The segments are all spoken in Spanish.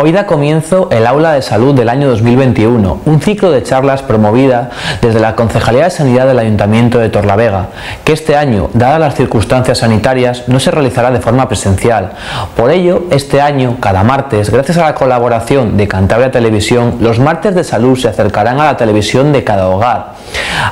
Hoy da comienzo el Aula de Salud del año 2021, un ciclo de charlas promovida desde la Concejalía de Sanidad del Ayuntamiento de Torlavega, que este año, dadas las circunstancias sanitarias, no se realizará de forma presencial. Por ello, este año, cada martes, gracias a la colaboración de Cantabria Televisión, los martes de salud se acercarán a la televisión de cada hogar.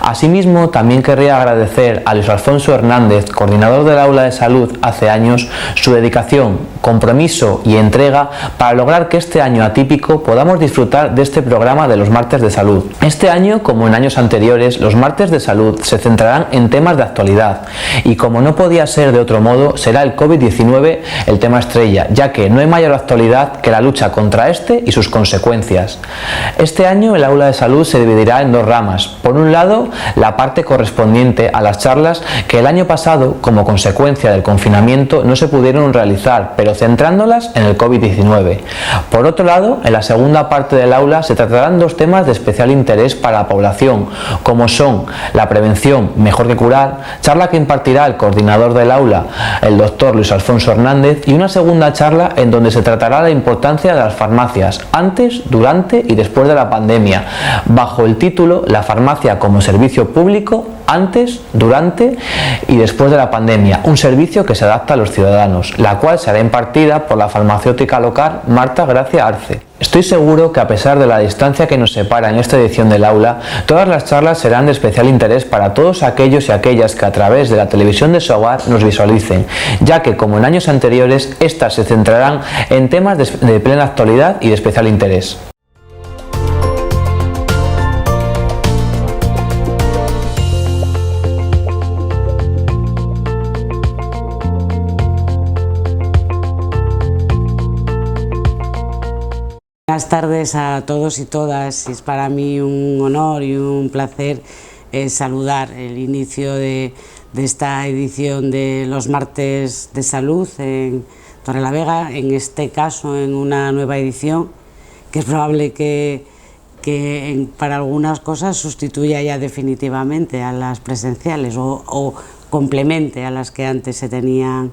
Asimismo, también querría agradecer a Luis Alfonso Hernández, coordinador del Aula de Salud hace años, su dedicación, compromiso y entrega para lograr que este año atípico podamos disfrutar de este programa de los martes de salud. Este año, como en años anteriores, los martes de salud se centrarán en temas de actualidad y, como no podía ser de otro modo, será el COVID-19 el tema estrella, ya que no hay mayor actualidad que la lucha contra este y sus consecuencias. Este año el Aula de Salud se dividirá en dos ramas. Por un lado, la parte correspondiente a las charlas que el año pasado, como consecuencia del confinamiento, no se pudieron realizar, pero centrándolas en el COVID-19. Por otro lado, en la segunda parte del aula se tratarán dos temas de especial interés para la población, como son la prevención mejor que curar, charla que impartirá el coordinador del aula, el doctor Luis Alfonso Hernández, y una segunda charla en donde se tratará la importancia de las farmacias antes, durante y después de la pandemia, bajo el título La farmacia como servicio público antes, durante y después de la pandemia, un servicio que se adapta a los ciudadanos, la cual será impartida por la farmacéutica local Marta Gracia Arce. Estoy seguro que, a pesar de la distancia que nos separa en esta edición del aula, todas las charlas serán de especial interés para todos aquellos y aquellas que a través de la televisión de su hogar nos visualicen, ya que, como en años anteriores, estas se centrarán en temas de plena actualidad y de especial interés. Buenas tardes a todos y todas. Es para mí un honor y un placer saludar el inicio de esta edición de los martes de salud en Torrelavega, en este caso en una nueva edición que es probable que para algunas cosas sustituya ya definitivamente a las presenciales o complemente a las que antes se tenían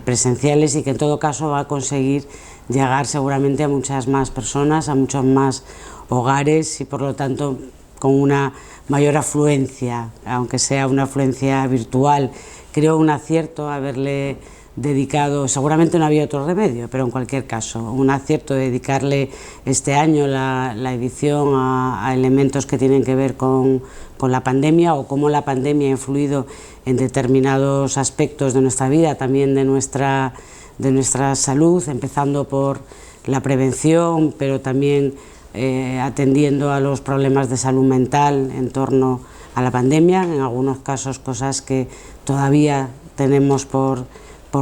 presenciales, y que en todo caso va a conseguir llegar seguramente a muchas más personas, a muchos más hogares, y por lo tanto con una mayor afluencia, aunque sea una afluencia virtual. Creo un acierto haberle dedicado, seguramente no había otro remedio, pero en cualquier caso, un acierto dedicarle este año la edición a elementos que tienen que ver con la pandemia, o cómo la pandemia ha influido en determinados aspectos de nuestra vida, también de nuestra salud, empezando por la prevención, pero también atendiendo a los problemas de salud mental en torno a la pandemia, en algunos casos cosas que todavía tenemos por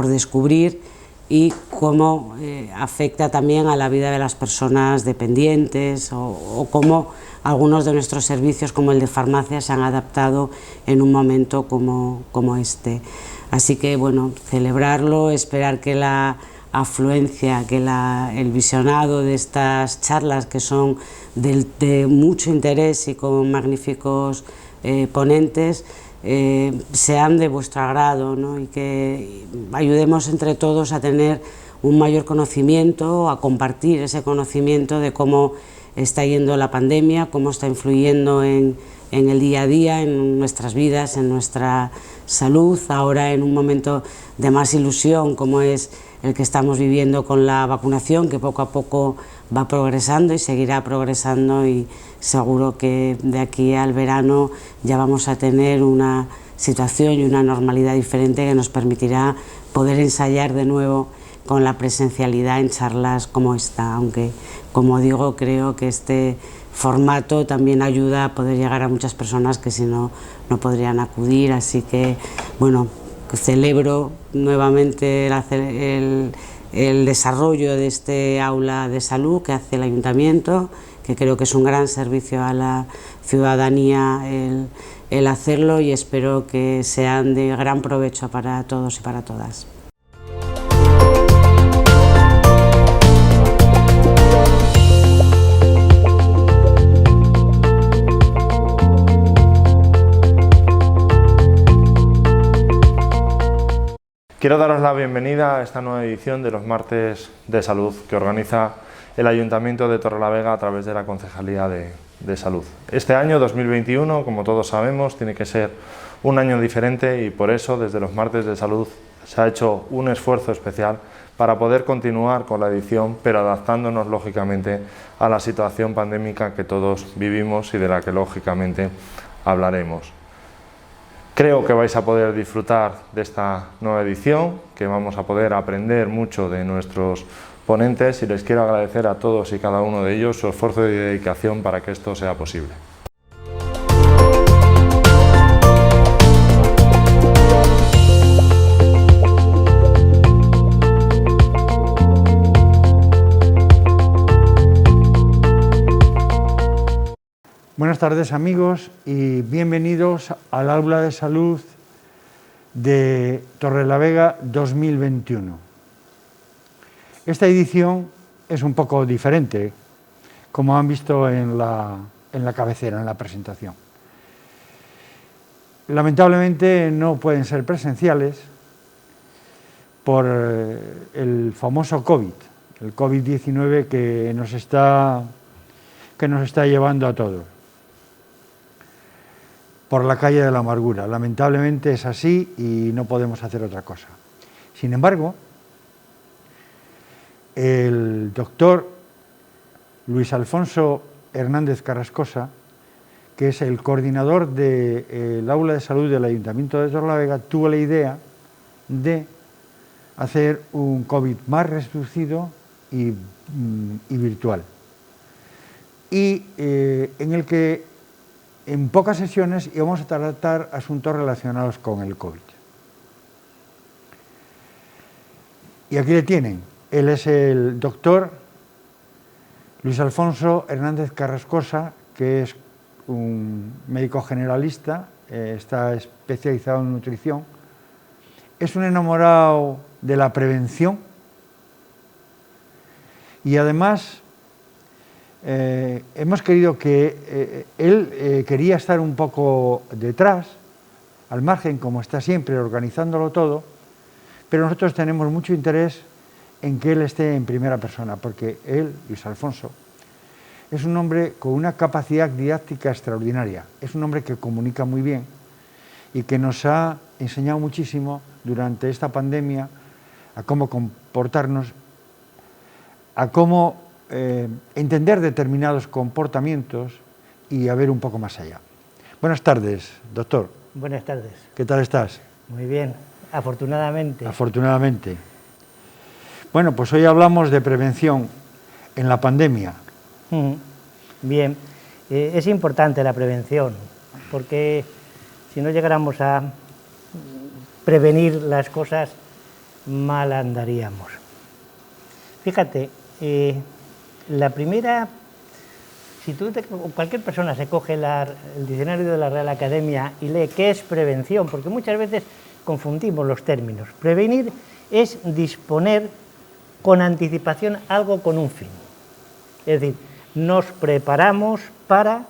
descubrir, y cómo afecta también a la vida de las personas dependientes, o cómo algunos de nuestros servicios, como el de farmacia, se han adaptado en un momento como este. Así que, bueno, celebrarlo, esperar que la afluencia, que el visionado de estas charlas, que son de mucho interés y con magníficos ponentes, sean de vuestro agrado, ¿no? Y que ayudemos entre todos a tener un mayor conocimiento, a compartir ese conocimiento de cómo está yendo la pandemia, cómo está influyendo en el día a día, en nuestras vidas, en nuestra salud, ahora en un momento de más ilusión como es el que estamos viviendo con la vacunación, que poco a poco va progresando y seguirá progresando, y seguro que de aquí al verano ya vamos a tener una situación y una normalidad diferente que nos permitirá poder ensayar de nuevo con la presencialidad en charlas como esta, aunque, como digo, creo que este formato también ayuda a poder llegar a muchas personas que si no, no podrían acudir. Así que, bueno, celebro nuevamente el desarrollo de este aula de salud que hace el Ayuntamiento, que creo que es un gran servicio a la ciudadanía el hacerlo, y espero que sean de gran provecho para todos y para todas. Quiero daros la bienvenida a esta nueva edición de los martes de salud que organiza el Ayuntamiento de Torrelavega a través de la Concejalía de Salud. Este año 2021, como todos sabemos, tiene que ser un año diferente y por eso desde los martes de salud se ha hecho un esfuerzo especial para poder continuar con la edición, pero adaptándonos lógicamente a la situación pandémica que todos vivimos y de la que lógicamente hablaremos. Creo que vais a poder disfrutar de esta nueva edición, que vamos a poder aprender mucho de nuestros ponentes y les quiero agradecer a todos y cada uno de ellos su esfuerzo y dedicación para que esto sea posible. Buenas tardes amigos y bienvenidos al Aula de Salud de Torrelavega 2021. Esta edición es un poco diferente, como han visto en la cabecera, en la presentación. Lamentablemente no pueden ser presenciales por el famoso COVID, el COVID-19 que nos está llevando a todos por la calle de la amargura. Lamentablemente es así y no podemos hacer otra cosa. Sin embargo, el doctor Luis Alfonso Hernández Carrascosa, que es el coordinador del Aula de Salud del Ayuntamiento de Torrelavega, tuvo la idea de hacer un COVID más reducido y virtual. Y en el que en pocas sesiones íbamos a tratar asuntos relacionados con el COVID. Y aquí le tienen. Él es el doctor Luis Alfonso Hernández Carrascosa, que es un médico generalista, está especializado en nutrición, es un enamorado de la prevención y además hemos querido que él quería estar un poco detrás, al margen, como está siempre, organizándolo todo, pero nosotros tenemos mucho interés en que él esté en primera persona, porque él, Luis Alfonso, es un hombre con una capacidad didáctica extraordinaria, es un hombre que comunica muy bien y que nos ha enseñado muchísimo durante esta pandemia a cómo comportarnos, a cómo entender determinados comportamientos y a ver un poco más allá. Buenas tardes, doctor. Buenas tardes. ¿Qué tal estás? Muy bien, afortunadamente. Afortunadamente. Bueno, pues hoy hablamos de prevención en la pandemia. Bien, es importante la prevención, porque si no llegáramos a prevenir las cosas, mal andaríamos. Fíjate, la primera, si cualquier persona se coge el diccionario de la Real Academia y lee qué es prevención, porque muchas veces confundimos los términos. Prevenir es disponer con anticipación algo con un fin. Es decir, nos preparamos para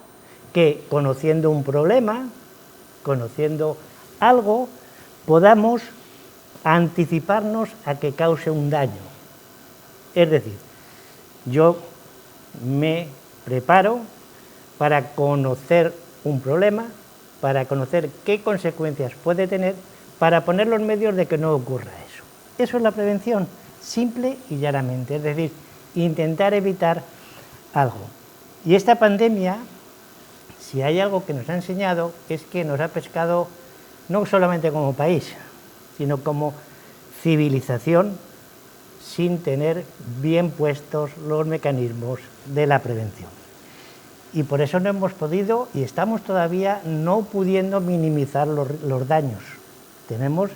que, conociendo un problema, conociendo algo, podamos anticiparnos a que cause un daño. Es decir, yo me preparo para conocer un problema, para conocer qué consecuencias puede tener, para poner los medios de que no ocurra eso. Eso es la prevención, simple y llanamente, es decir, intentar evitar algo. Y esta pandemia, si hay algo que nos ha enseñado, es que nos ha pescado no solamente como país, sino como civilización, sin tener bien puestos los mecanismos de la prevención. Y por eso no hemos podido, y estamos todavía no pudiendo minimizar los daños. Tenemos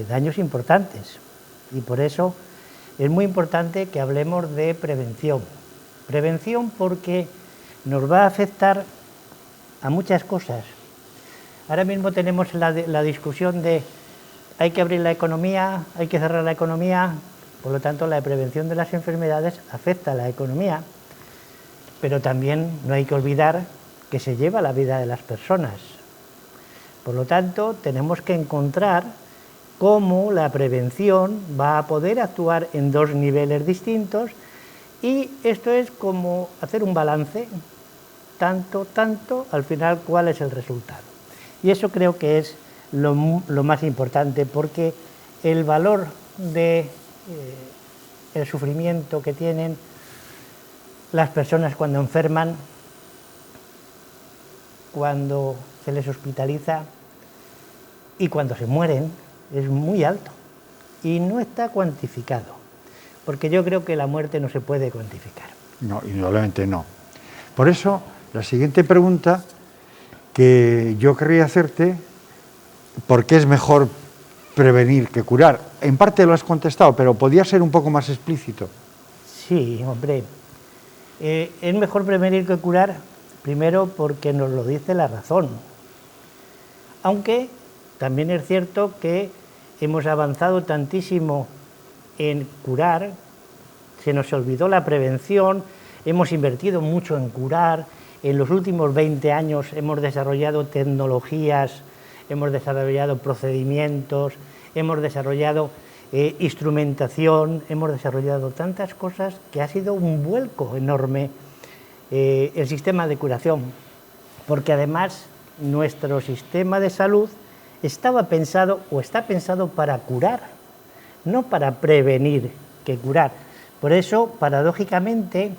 daños importantes, y por eso es muy importante que hablemos de prevención. Prevención porque nos va a afectar a muchas cosas. Ahora mismo tenemos la discusión de hay que abrir la economía, hay que cerrar la economía, por lo tanto la prevención de las enfermedades afecta a la economía, pero también no hay que olvidar que se lleva la vida de las personas. Por lo tanto, tenemos que encontrar cómo la prevención va a poder actuar en dos niveles distintos Y esto es como hacer un balance, tanto, al final, ¿cuál es el resultado? Y eso creo que es lo más importante, porque el valor de el sufrimiento que tienen las personas cuando enferman, cuando se les hospitaliza y cuando se mueren, es muy alto y no está cuantificado, porque yo creo que la muerte no se puede cuantificar. No, indudablemente no. Por eso, la siguiente pregunta que yo querría hacerte, ¿por qué es mejor prevenir que curar? En parte lo has contestado, pero podía ser un poco más explícito. Sí, hombre, es mejor prevenir que curar, primero porque nos lo dice la razón, aunque también es cierto que hemos avanzado tantísimo en curar, se nos olvidó la prevención, hemos invertido mucho en curar, en los últimos 20 años hemos desarrollado tecnologías, hemos desarrollado procedimientos, hemos desarrollado instrumentación, hemos desarrollado tantas cosas que ha sido un vuelco enorme el sistema de curación, porque además nuestro sistema de salud estaba pensado o está pensado para curar, no para prevenir que curar. Por eso, paradójicamente,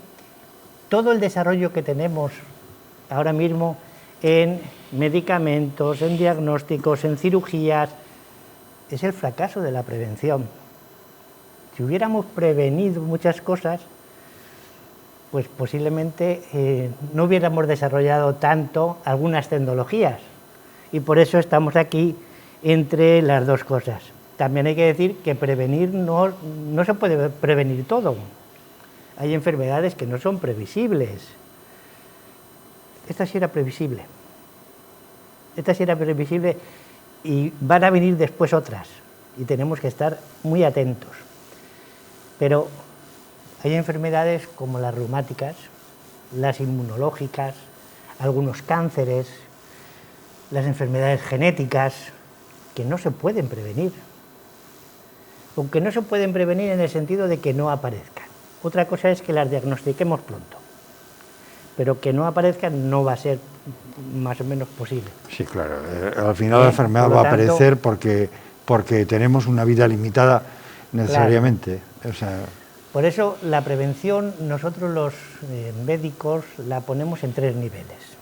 todo el desarrollo que tenemos ahora mismo en medicamentos, en diagnósticos, en cirugías, es el fracaso de la prevención. Si hubiéramos prevenido muchas cosas, pues posiblemente no hubiéramos desarrollado tanto algunas tecnologías. Y por eso estamos aquí entre las dos cosas. También hay que decir que prevenir no se puede prevenir todo. Hay enfermedades que no son previsibles. Esta sí era previsible. Esta sí era previsible y van a venir después otras. Y tenemos que estar muy atentos. Pero hay enfermedades como las reumáticas, las inmunológicas, algunos cánceres, las enfermedades genéticas, que no se pueden prevenir. Aunque no se pueden prevenir en el sentido de que no aparezcan. Otra cosa es que las diagnostiquemos pronto, pero que no aparezcan no va a ser más o menos posible. Sí, claro. Al final la enfermedad va a aparecer porque tenemos una vida limitada necesariamente. Claro. O sea, por eso la prevención nosotros los médicos la ponemos en 3 niveles.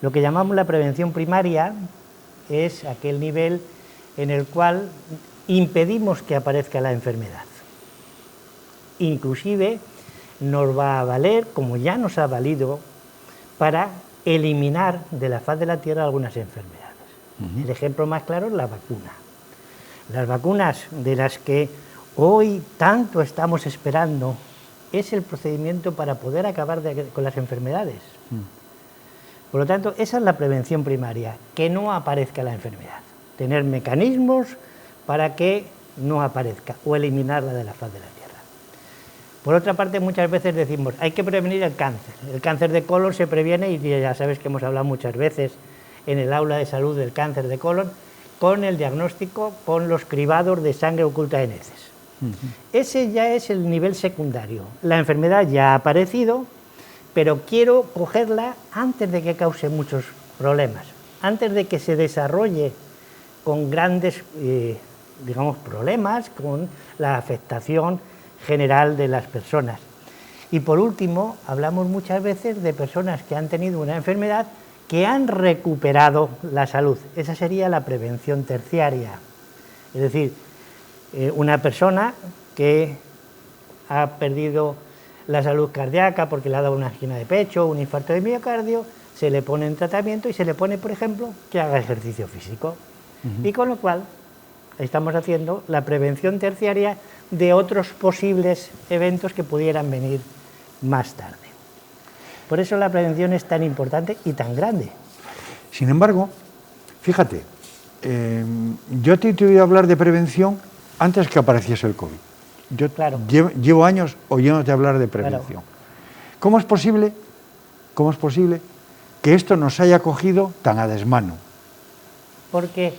Lo que llamamos la prevención primaria es aquel nivel en el cual impedimos que aparezca la enfermedad. Inclusive nos va a valer, como ya nos ha valido, para eliminar de la faz de la Tierra algunas enfermedades. El ejemplo más claro es la vacuna. Las vacunas de las que hoy tanto estamos esperando es el procedimiento para poder acabar con las enfermedades. Por lo tanto, esa es la prevención primaria, que no aparezca la enfermedad. Tener mecanismos para que no aparezca o eliminarla de la faz de la Tierra. Por otra parte, muchas veces decimos, hay que prevenir el cáncer. El cáncer de colon se previene, y ya sabes que hemos hablado muchas veces en el aula de salud del cáncer de colon, con el diagnóstico, con los cribados de sangre oculta en heces. Ese ya es el nivel secundario. La enfermedad ya ha aparecido, pero quiero cogerla antes de que cause muchos problemas, antes de que se desarrolle con grandes problemas, con la afectación general de las personas. Y por último, hablamos muchas veces de personas que han tenido una enfermedad que han recuperado la salud. Esa sería la prevención terciaria. Es decir, una persona que ha perdido la salud cardíaca porque le ha dado una angina de pecho, un infarto de miocardio, se le pone en tratamiento y se le pone, por ejemplo, que haga ejercicio físico. Y con lo cual estamos haciendo la prevención terciaria de otros posibles eventos que pudieran venir más tarde. Por eso la prevención es tan importante y tan grande. Sin embargo, fíjate, yo te he oído hablar de prevención antes que apareciese el COVID. Yo llevo años oyéndote hablar de prevención. Claro. ¿Cómo es posible que esto nos haya cogido tan a desmano? Porque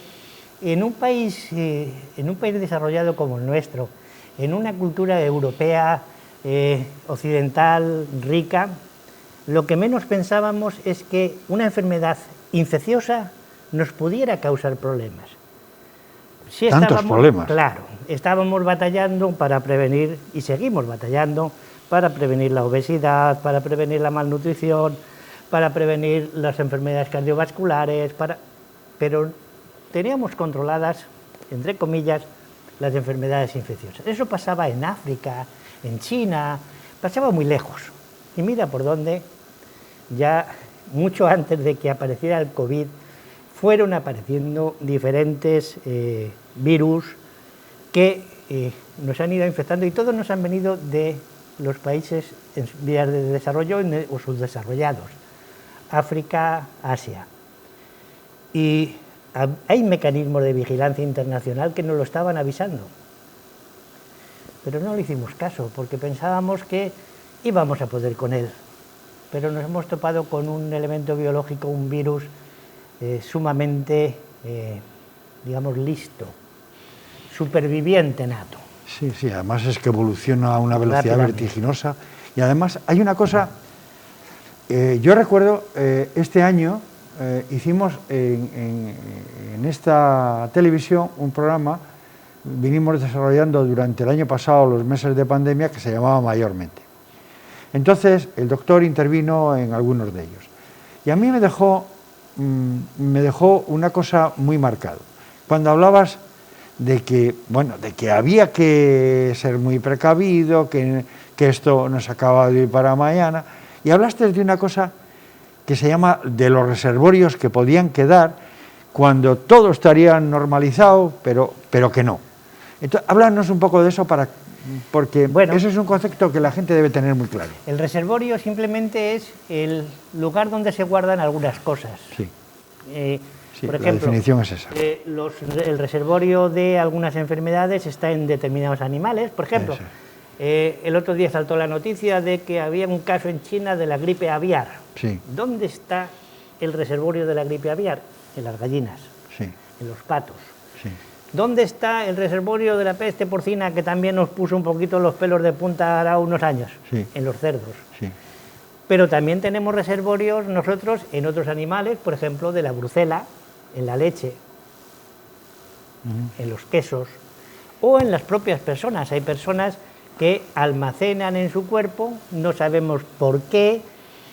en un país desarrollado como el nuestro, en una cultura europea occidental, rica, lo que menos pensábamos es que una enfermedad infecciosa nos pudiera causar problemas. Sí, ¿Tantos problemas? Claro, estábamos batallando para prevenir, y seguimos batallando, para prevenir la obesidad, para prevenir la malnutrición, para prevenir las enfermedades cardiovasculares, pero teníamos controladas, entre comillas, las enfermedades infecciosas. Eso pasaba en África, en China, pasaba muy lejos. Y mira por dónde, ya mucho antes de que apareciera el COVID, fueron apareciendo diferentes virus que nos han ido infectando, y todos nos han venido de los países en vías de desarrollo o subdesarrollados, África, Asia. Y hay mecanismos de vigilancia internacional que nos lo estaban avisando, pero no le hicimos caso porque pensábamos que íbamos a poder con él, pero nos hemos topado con un elemento biológico, un virus sumamente, digamos, listo, superviviente nato. Sí, sí, además es que evoluciona a una velocidad vertiginosa. Y además hay una cosa, yo recuerdo este año hicimos en esta televisión un programa, vinimos desarrollando durante el año pasado los meses de pandemia, que se llamaba Mayormente. Entonces el doctor intervino en algunos de ellos. Y a mí me dejó una cosa muy marcada. Cuando hablabas de que, bueno, de que había que ser muy precavido, que esto no se acaba de ir para mañana, y hablaste de una cosa que se llama de los reservorios que podían quedar cuando todo estaría normalizado, pero que no. Entonces, háblanos un poco de eso porque bueno, eso es un concepto que la gente debe tener muy claro. El reservorio simplemente es el lugar donde se guardan algunas cosas. Sí. Sí, por ejemplo, la definición es esa. El reservorio de algunas enfermedades está en determinados animales. Por ejemplo, el otro día saltó la noticia de que había un caso en China de la gripe aviar. Sí. ¿Dónde está el reservorio de la gripe aviar? En las gallinas, sí, en los patos. Sí. ¿Dónde está el reservorio de la peste porcina, que también nos puso un poquito los pelos de punta ahora unos años? Sí. En los cerdos. Sí. Pero también tenemos reservorios nosotros en otros animales, por ejemplo, de la brucela, en la leche, en los quesos, o en las propias personas. Hay personas que almacenan en su cuerpo, no sabemos por qué,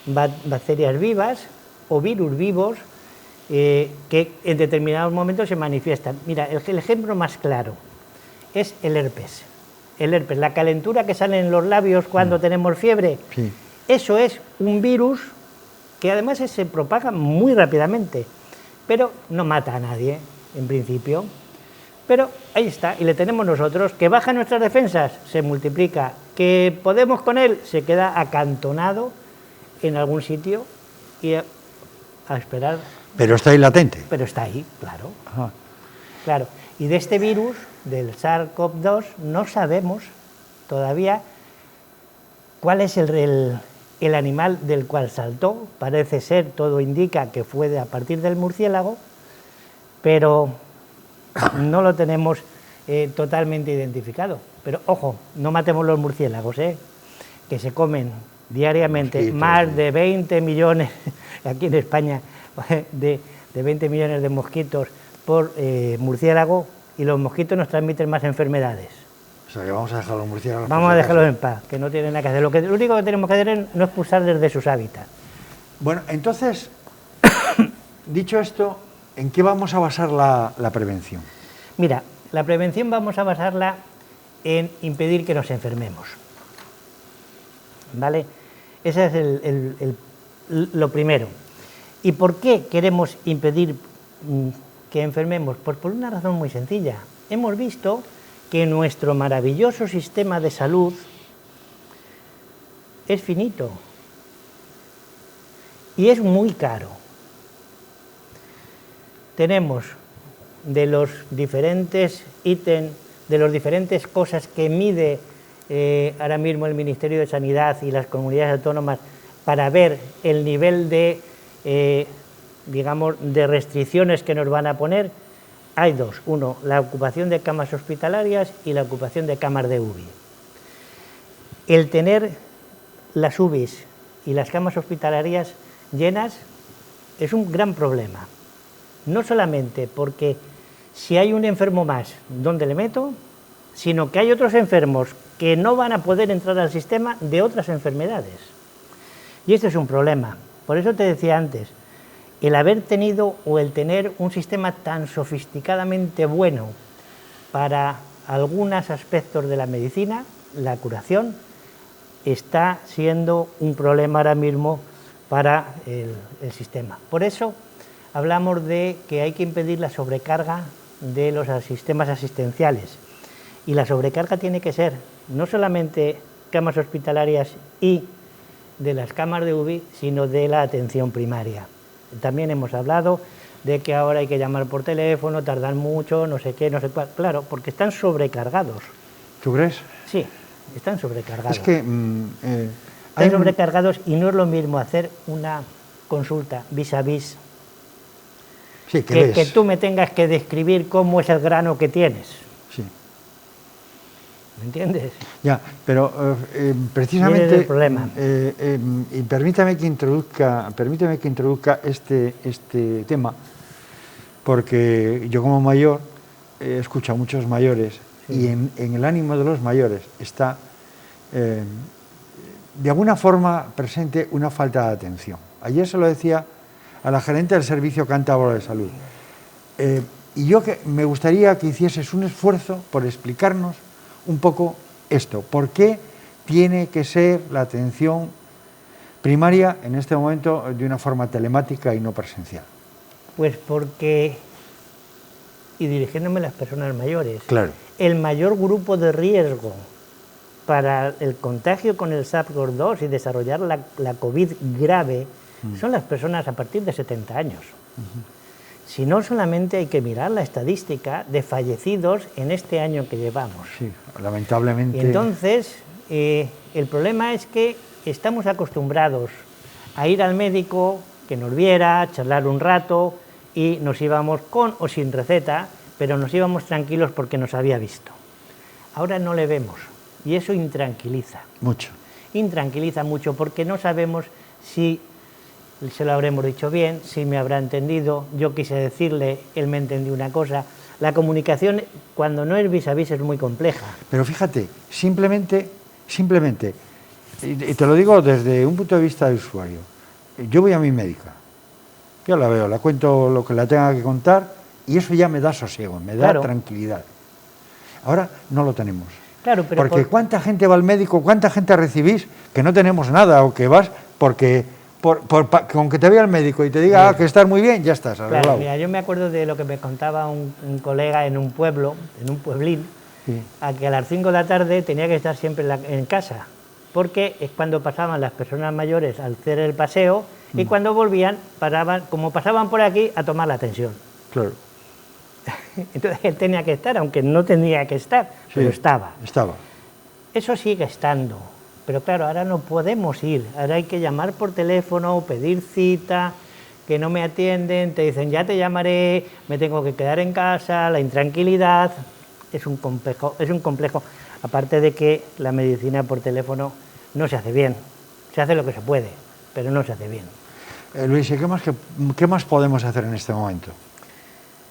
bacterias vivas o virus vivos que en determinados momentos se manifiestan. Mira, el ejemplo más claro es el herpes. El herpes, la calentura que sale en los labios cuando tenemos fiebre, sí. Eso es un virus que además se propaga muy rápidamente, pero no mata a nadie, en principio. Pero ahí está, y le tenemos nosotros, que baja nuestras defensas, se multiplica, que podemos con él, se queda acantonado en algún sitio y a esperar. Pero está ahí latente. Pero está ahí, claro. Ajá. Claro. Y de este virus, del SARS-CoV-2, no sabemos todavía cuál es el animal del cual saltó. Parece ser, todo indica que fue a partir del murciélago, pero no lo tenemos totalmente identificado. Pero ojo, no matemos los murciélagos, que se comen diariamente mosquitos, más de 20 millones, aquí en España, de 20 millones de mosquitos por murciélago, y los mosquitos nos transmiten más enfermedades. O sea, que vamos a dejar los murciélagos. Vamos a dejarlos en paz, que no tienen nada que hacer. Lo único que tenemos que hacer es no expulsar desde sus hábitats. Bueno, entonces, dicho esto, ¿en qué vamos a basar la prevención? Mira, la prevención vamos a basarla en impedir que nos enfermemos. ¿Vale? Ese es lo primero. ¿Y por qué queremos impedir que enfermemos? Pues por una razón muy sencilla. Hemos visto que nuestro maravilloso sistema de salud es finito y es muy caro. Tenemos de los diferentes ítems, de las diferentes cosas que mide ahora mismo el Ministerio de Sanidad y las comunidades autónomas para ver el nivel de, digamos, de restricciones que nos van a poner. Hay dos: uno, la ocupación de camas hospitalarias y la ocupación de camas de UBI. el tener las UBIs y las camas hospitalarias llenas es un gran problema. No solamente porque si hay un enfermo más, ¿dónde le meto?, sino que hay otros enfermos que no van a poder entrar al sistema de otras enfermedades. Y este es un problema. Por eso te decía antes, el haber tenido o el tener un sistema tan sofisticadamente bueno para algunos aspectos de la medicina, la curación, está siendo un problema ahora mismo para el sistema. Por eso hablamos de que hay que impedir la sobrecarga de los sistemas asistenciales. Y la sobrecarga tiene que ser no solamente camas hospitalarias y de las camas de UBI, sino de la atención primaria. También hemos hablado de que ahora hay que llamar por teléfono, tardan mucho, no sé qué, no sé cuál. Claro, porque están sobrecargados. ¿Tú crees? Sí, están sobrecargados. Es que... están sobrecargados y no es lo mismo hacer una consulta vis a vis, sí, que tú me tengas que describir cómo es el grano que tienes. Sí. ¿Me entiendes? Ya, pero precisamente... Ese es el problema. Y permítame que introduzca este tema, porque yo como mayor escucho a muchos mayores, sí, y en el ánimo de los mayores está de alguna forma presente una falta de atención. Ayer se lo decía a la gerente del Servicio Cántabro de Salud. Y yo me gustaría que hicieses un esfuerzo por explicarnos un poco esto. ¿Por qué tiene que ser la atención primaria en este momento de una forma telemática y no presencial? Pues porque, y dirigiéndome a las personas mayores, claro, el mayor grupo de riesgo para el contagio con el SARS-CoV-2 y desarrollar la COVID grave son las personas a partir de 70 años. Si no, solamente hay que mirar la estadística de fallecidos en este año que llevamos. Sí, lamentablemente. Y entonces, el problema es que estamos acostumbrados a ir al médico, que nos viera, charlar un rato, y nos íbamos con o sin receta, pero nos íbamos tranquilos porque nos había visto. Ahora no le vemos, y eso intranquiliza. Mucho. Intranquiliza mucho, porque no sabemos si se lo habremos dicho bien, si me habrá entendido, yo quise decirle, él me entendió una cosa. La comunicación, cuando no es vis a vis, es muy compleja. Pero fíjate, simplemente, y te lo digo desde un punto de vista de usuario, yo voy a mi médica, yo la veo, la cuento lo que la tenga que contar, y eso ya me da sosiego, me da tranquilidad. Ahora no lo tenemos. Claro, pero porque ¿cuánta gente va al médico, cuánta gente recibís que no tenemos nada, o que vas porque... con que te vea el médico y te diga que estás muy bien, ya estás arreglado. Claro, mira, yo me acuerdo de lo que me contaba un colega en un pueblo, en un pueblín, sí, a que a las 5 de la tarde tenía que estar siempre en casa, porque es cuando pasaban las personas mayores al hacer el paseo, y cuando volvían, como pasaban por aquí, a tomar la atención. Claro. Entonces él tenía que estar, aunque no tenía que estar, sí, pero estaba. Estaba. Eso sigue estando. Pero claro, ahora no podemos ir, ahora hay que llamar por teléfono, pedir cita, que no me atienden, te dicen ya te llamaré, me tengo que quedar en casa, la intranquilidad, es un complejo, aparte de que la medicina por teléfono no se hace bien, se hace lo que se puede, pero no se hace bien. Luis, ¿qué más podemos hacer en este momento?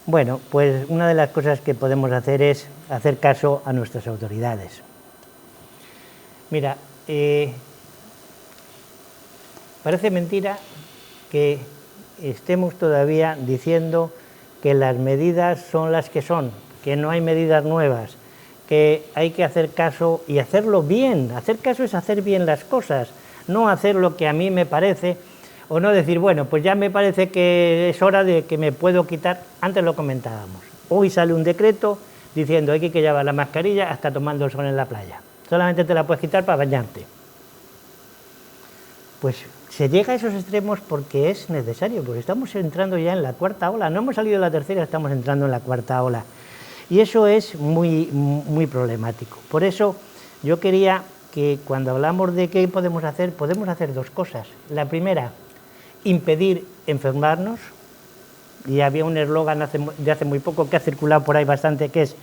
Bueno, pues una de las cosas que podemos hacer es hacer caso a nuestras autoridades. Mira, parece mentira que estemos todavía diciendo que las medidas son las que son, que no hay medidas nuevas, que hay que hacer caso y hacerlo bien. Hacer caso es hacer bien las cosas, no hacer lo que a mí me parece, o no decir, bueno, pues ya me parece que es hora de que me puedo quitar. Antes lo comentábamos, hoy sale un decreto diciendo hay que llevar la mascarilla hasta tomando el sol en la playa. Solamente te la puedes quitar para bañarte. Pues se llega a esos extremos porque es necesario, porque estamos entrando ya en la cuarta ola, no hemos salido de la tercera, estamos entrando en la cuarta ola. Y eso es muy problemático. Por eso yo quería que cuando hablamos de qué podemos hacer dos cosas. La primera, impedir enfermarnos, y había un eslogan de hace muy poco que ha circulado por ahí bastante, que es,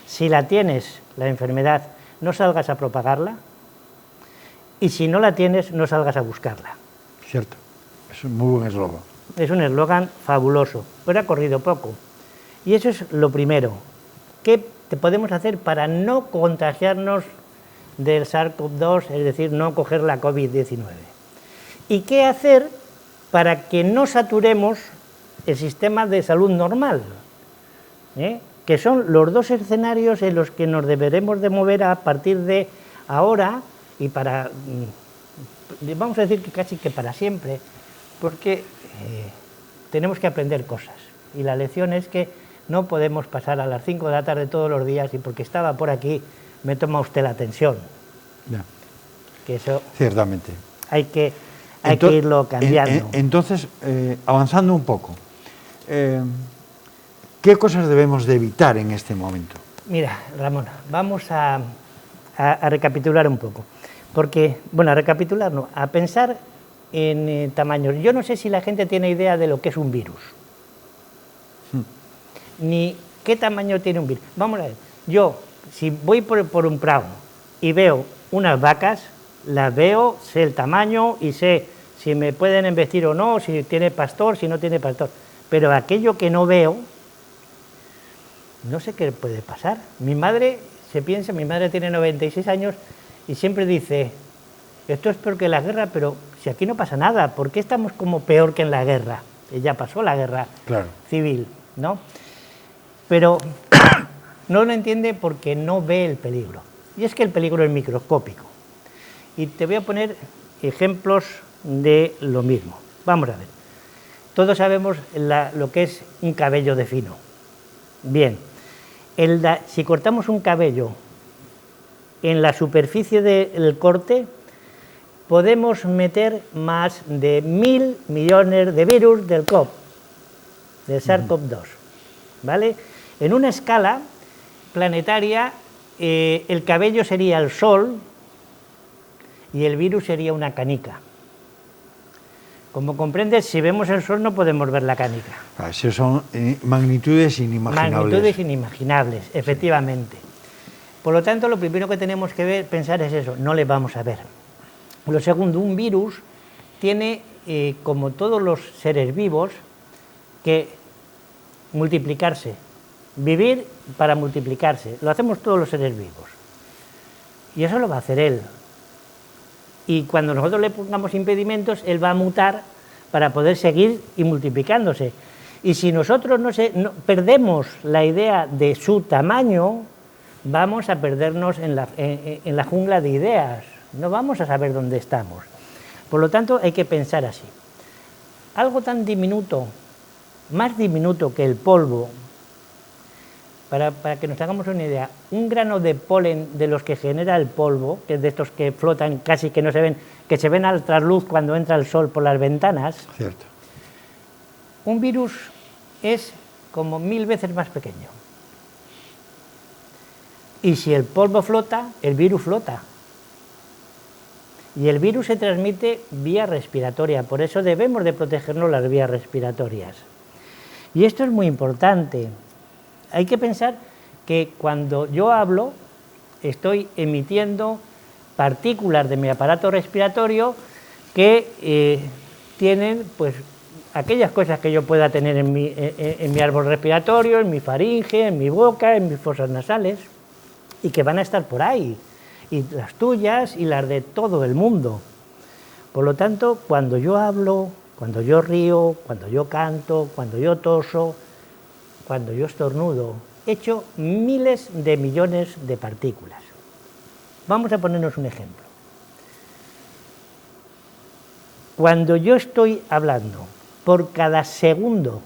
si la tienes, la enfermedad, no salgas a propagarla. y si no la tienes, no salgas a buscarla. Cierto, es un muy buen eslogan. Es un eslogan fabuloso, pero ha corrido poco. Y eso es lo primero. ¿Qué te podemos hacer para no contagiarnos del SARS-CoV-2, es decir, no coger la COVID-19? ¿Y qué hacer para que no saturemos el sistema de salud normal? Que son los dos escenarios en los que nos deberemos de mover a partir de ahora y para, vamos a decir que casi que para siempre, porque tenemos que aprender cosas. Y la lección es que no podemos pasar a las 5 de la tarde todos los días y porque estaba por aquí me toma usted la atención. Ya. Que eso Ciertamente. hay que irlo cambiando. Entonces, avanzando un poco, ¿qué cosas debemos de evitar en este momento? Mira, Ramón, vamos a recapitular un poco. Porque, bueno, a recapitular no, a pensar en tamaños. Yo no sé si la gente tiene idea de lo que es un virus. Ni qué tamaño tiene un virus. Vamos a ver, yo, si voy por un prado y veo unas vacas, las veo, sé el tamaño y sé si me pueden embestir o no, si tiene pastor, si no tiene pastor. Pero aquello que no veo, no sé qué puede pasar. Mi madre tiene 96 años y siempre dice, esto es peor que la guerra, pero si aquí no pasa nada, ¿por qué estamos como peor que en la guerra? Ya pasó la guerra civil, ¿no? Pero no lo entiende porque no ve el peligro. Y es que el peligro es microscópico. Y te voy a poner ejemplos de lo mismo. Vamos a ver. Todos sabemos lo que es un cabello de fino. Bien, si cortamos un cabello en la superficie del corte, podemos meter más de 1.000 millones de virus del COVID, del SARS-CoV-2, ¿vale? En una escala planetaria, el cabello sería el Sol y el virus sería una canica. Como comprendes, si vemos el Sol no podemos ver la canica. Esas son magnitudes inimaginables. Magnitudes inimaginables, efectivamente. Por lo tanto, lo primero que tenemos que pensar es eso, no le vamos a ver. Lo segundo, un virus tiene, como todos los seres vivos, que multiplicarse, vivir para multiplicarse. Lo hacemos todos los seres vivos. Y eso lo va a hacer él. Y cuando nosotros le pongamos impedimentos, él va a mutar para poder seguir y multiplicándose. Y si nosotros no perdemos la idea de su tamaño, vamos a perdernos en la jungla de ideas. No vamos a saber dónde estamos. Por lo tanto, hay que pensar así. Algo tan diminuto, más diminuto que el polvo, para que nos hagamos una idea, un grano de polen de los que genera el polvo, que es de estos que flotan casi que no se ven, que se ven al trasluz cuando entra el sol por las ventanas. Cierto. Un virus es como 1000 veces más pequeño. Y si el polvo flota, el virus flota. Y el virus se transmite vía respiratoria, por eso debemos de protegernos las vías respiratorias. Y esto es muy importante. Hay que pensar que cuando yo hablo, estoy emitiendo partículas de mi aparato respiratorio que tienen, pues, aquellas cosas que yo pueda tener en mi árbol respiratorio, en mi faringe, en mi boca, en mis fosas nasales, y que van a estar por ahí, y las tuyas y las de todo el mundo. Por lo tanto, cuando yo hablo, cuando yo río, cuando yo canto, cuando yo toso, cuando yo estornudo, echo miles de millones de partículas. Vamos a ponernos un ejemplo. Cuando yo estoy hablando, por cada segundo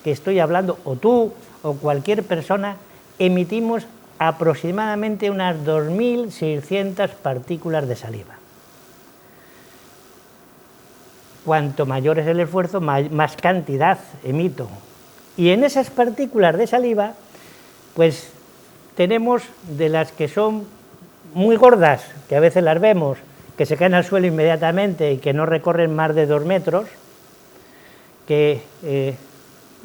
que estoy hablando, o tú o cualquier persona, emitimos aproximadamente unas 2.600 partículas de saliva. Cuanto mayor es el esfuerzo, más cantidad emito. Y en esas partículas de saliva, pues tenemos de las que son muy gordas, que a veces las vemos, que se caen al suelo inmediatamente y que no recorren más de 2 metros, que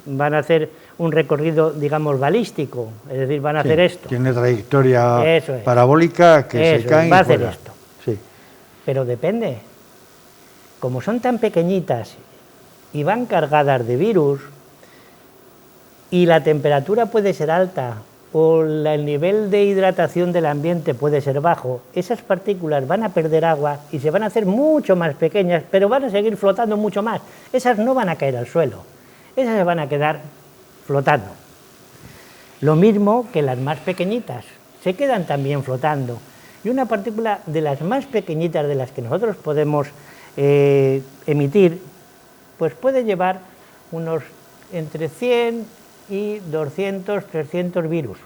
van a hacer un recorrido, digamos, balístico, es decir, van a hacer esto. Tiene trayectoria parabólica que se caen va a hacer esto. Sí. pero depende. Como son tan pequeñitas y van cargadas de virus, y la temperatura puede ser alta, o el nivel de hidratación del ambiente puede ser bajo, esas partículas van a perder agua y se van a hacer mucho más pequeñas, pero van a seguir flotando mucho más. Esas no van a caer al suelo, esas se van a quedar flotando. Lo mismo que las más pequeñitas, se quedan también flotando. Y una partícula de las más pequeñitas de las que nosotros podemos emitir, pues puede llevar unos entre 100 y 200, 300 virus.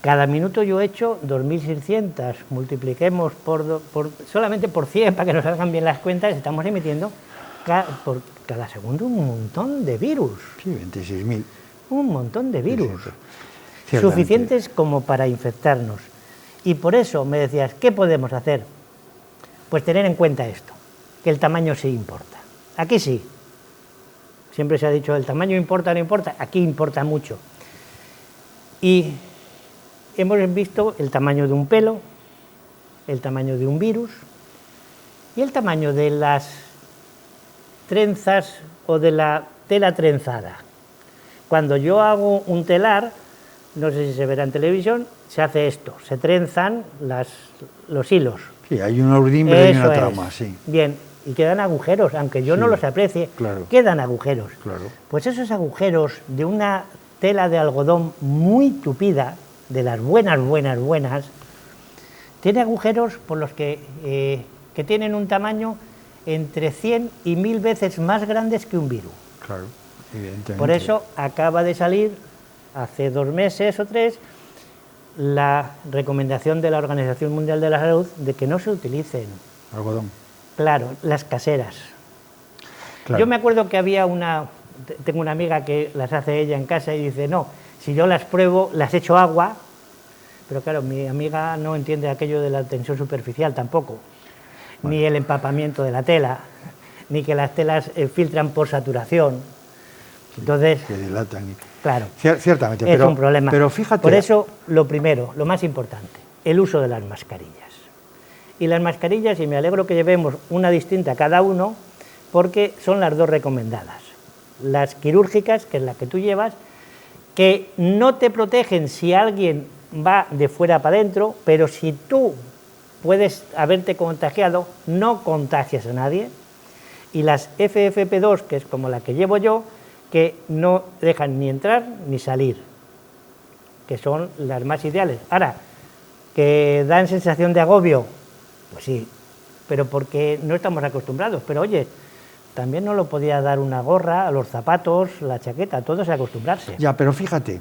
Cada minuto yo he hecho 2.600, multipliquemos solamente por 100 para que nos salgan bien las cuentas, estamos emitiendo por cada segundo un montón de virus. Sí, 26.000. Un montón de virus, Ciertamente. suficientes como para infectarnos. Y por eso me decías, ¿qué podemos hacer? Pues tener en cuenta esto, que el tamaño sí importa. Aquí sí. Siempre se ha dicho, el tamaño importa, no importa, aquí importa mucho. Y hemos visto el tamaño de un pelo, el tamaño de un virus y el tamaño de las trenzas o de la tela trenzada. Cuando yo hago un telar, no sé si se verá en televisión, se hace esto, se trenzan los hilos. Sí, hay una urdimbre y una trama, sí. Bien, y quedan agujeros, aunque yo no los aprecie, claro. Quedan agujeros. Claro. Pues esos agujeros de una tela de algodón muy tupida, de las buenas, tiene agujeros por los que tienen un tamaño entre 100 y 1000 veces más grandes que un virus. Claro, evidentemente. Por eso acaba de salir, hace 2 meses o 3, la recomendación de la Organización Mundial de la Salud de que no se utilicen. Algodón. Claro, las caseras. Claro. Yo me acuerdo que tengo una amiga que las hace ella en casa y dice, no, si yo las pruebo, las echo agua, pero claro, mi amiga no entiende aquello de la tensión superficial tampoco, ni el empapamiento de la tela, ni que las telas filtran por saturación. Entonces, que dilatan. Claro, Ciertamente, es un problema. Pero fíjate. Por eso, lo primero, lo más importante, el uso de las mascarillas. Y las mascarillas, y me alegro que llevemos una distinta cada uno, porque son las 2 recomendadas. Las quirúrgicas, que es la que tú llevas, que no te protegen si alguien va de fuera para adentro, pero si tú puedes haberte contagiado, no contagias a nadie. Y las FFP2, que es como la que llevo yo, que no dejan ni entrar ni salir, que son las más ideales. Ahora, que dan sensación de agobio, pues sí, pero porque no estamos acostumbrados. Pero oye, también nos lo podía dar una gorra, los zapatos, la chaqueta, todo es acostumbrarse. Ya, pero fíjate,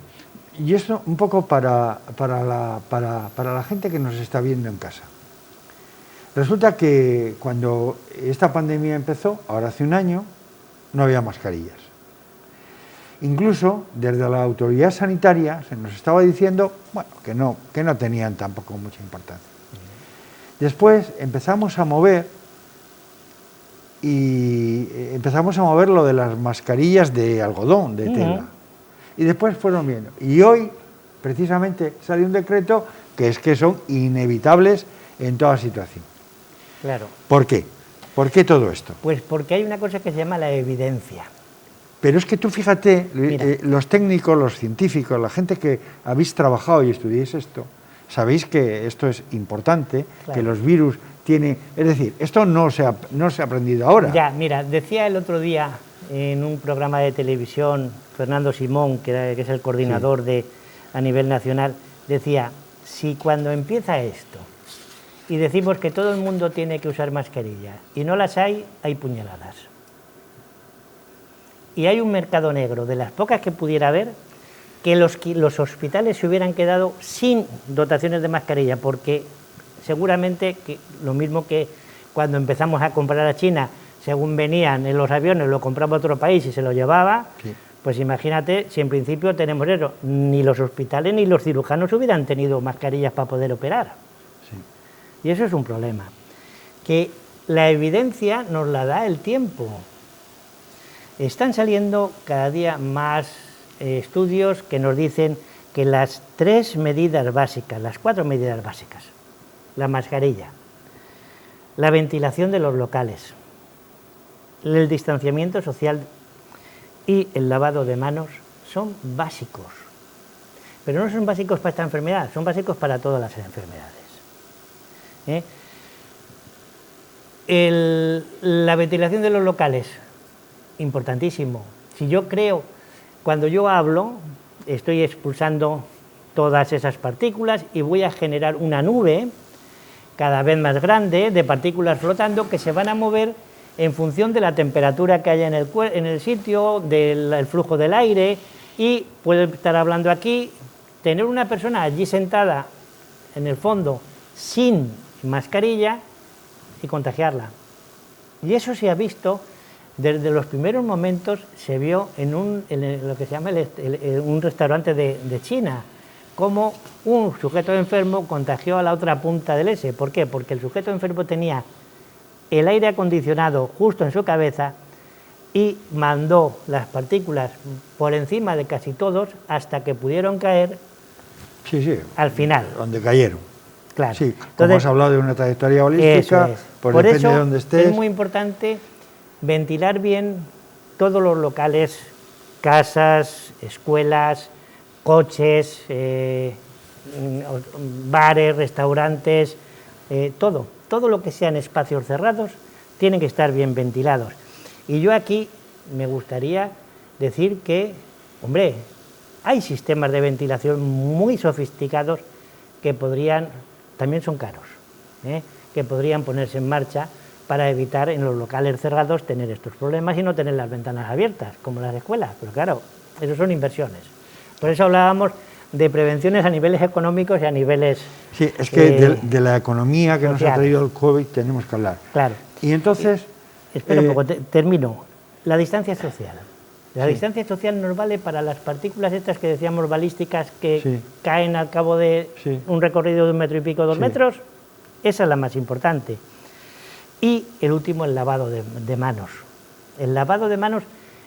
y esto un poco para la gente que nos está viendo en casa. Resulta que cuando esta pandemia empezó, ahora hace un año, no había mascarillas. Incluso desde la autoridad sanitaria se nos estaba diciendo, bueno, que no tenían tampoco mucha importancia. Después empezamos a mover lo de las mascarillas de algodón, de tela. Y después fueron viendo. Y hoy, precisamente, sale un decreto que son inevitables en toda situación. Claro. ¿Por qué? ¿Por qué todo esto? Pues porque hay una cosa que se llama la evidencia. Pero es que tú fíjate, los técnicos, los científicos, la gente que habéis trabajado y estudiáis esto, sabéis que esto es importante, claro, que los virus tienen... Es decir, esto no se ha aprendido ahora. Ya, mira, decía el otro día en un programa de televisión, Fernando Simón, que es el coordinador a nivel nacional, decía, si cuando empieza esto y decimos que todo el mundo tiene que usar mascarilla y no las hay puñaladas. Y hay un mercado negro, de las pocas que pudiera haber, que los hospitales se hubieran quedado sin dotaciones de mascarilla, porque seguramente que lo mismo que cuando empezamos a comprar a China, según venían en los aviones, lo compraba a otro país y se lo llevaba, sí, pues imagínate si en principio tenemos eso, ni los hospitales ni los cirujanos hubieran tenido mascarillas para poder operar. Sí. Y eso es un problema, que la evidencia nos la da el tiempo. Están saliendo cada día más estudios que nos dicen que las 3 medidas básicas, las 4 medidas básicas, la mascarilla, la ventilación de los locales, el distanciamiento social y el lavado de manos son básicos. Pero no son básicos para esta enfermedad, son básicos para todas las enfermedades. La ventilación de los locales, importantísimo. Si yo creo, cuando yo hablo, estoy expulsando todas esas partículas y voy a generar una nube cada vez más grande de partículas flotando que se van a mover en función de la temperatura que haya en el sitio, del flujo del aire, y puedo estar hablando aquí, tener una persona allí sentada en el fondo sin mascarilla y contagiarla. Y eso se ha visto desde los primeros momentos, se vio en lo que se llama un restaurante de China, como un sujeto enfermo contagió a la otra punta del S. ¿Por qué? Porque el sujeto enfermo tenía el aire acondicionado justo en su cabeza y mandó las partículas por encima de casi todos hasta que pudieron caer al final. Donde cayeron. Claro. Sí, como entonces, has hablado de una trayectoria balística, pues por depende eso de dónde estés. es muy importante ventilar bien todos los locales, casas, escuelas, coches, bares, restaurantes, todo lo que sean espacios cerrados tienen que estar bien ventilados. Y yo aquí me gustaría decir que, hombre, hay sistemas de ventilación muy sofisticados que también son caros, que podrían ponerse en marcha para evitar en los locales cerrados tener estos problemas y no tener las ventanas abiertas, como las escuelas. Pero claro, eso son inversiones. Por eso hablábamos de prevenciones a niveles económicos y a niveles... Sí, es que de la economía que nos ha traído el COVID tenemos que hablar. Claro. Y entonces... Espera un poco, termino. La distancia social. La distancia social nos vale para las partículas estas que decíamos balísticas que caen al cabo de un recorrido de 1 metro y pico, 2 metros. Esa es la más importante. Y el último, el lavado de manos. El lavado de manos,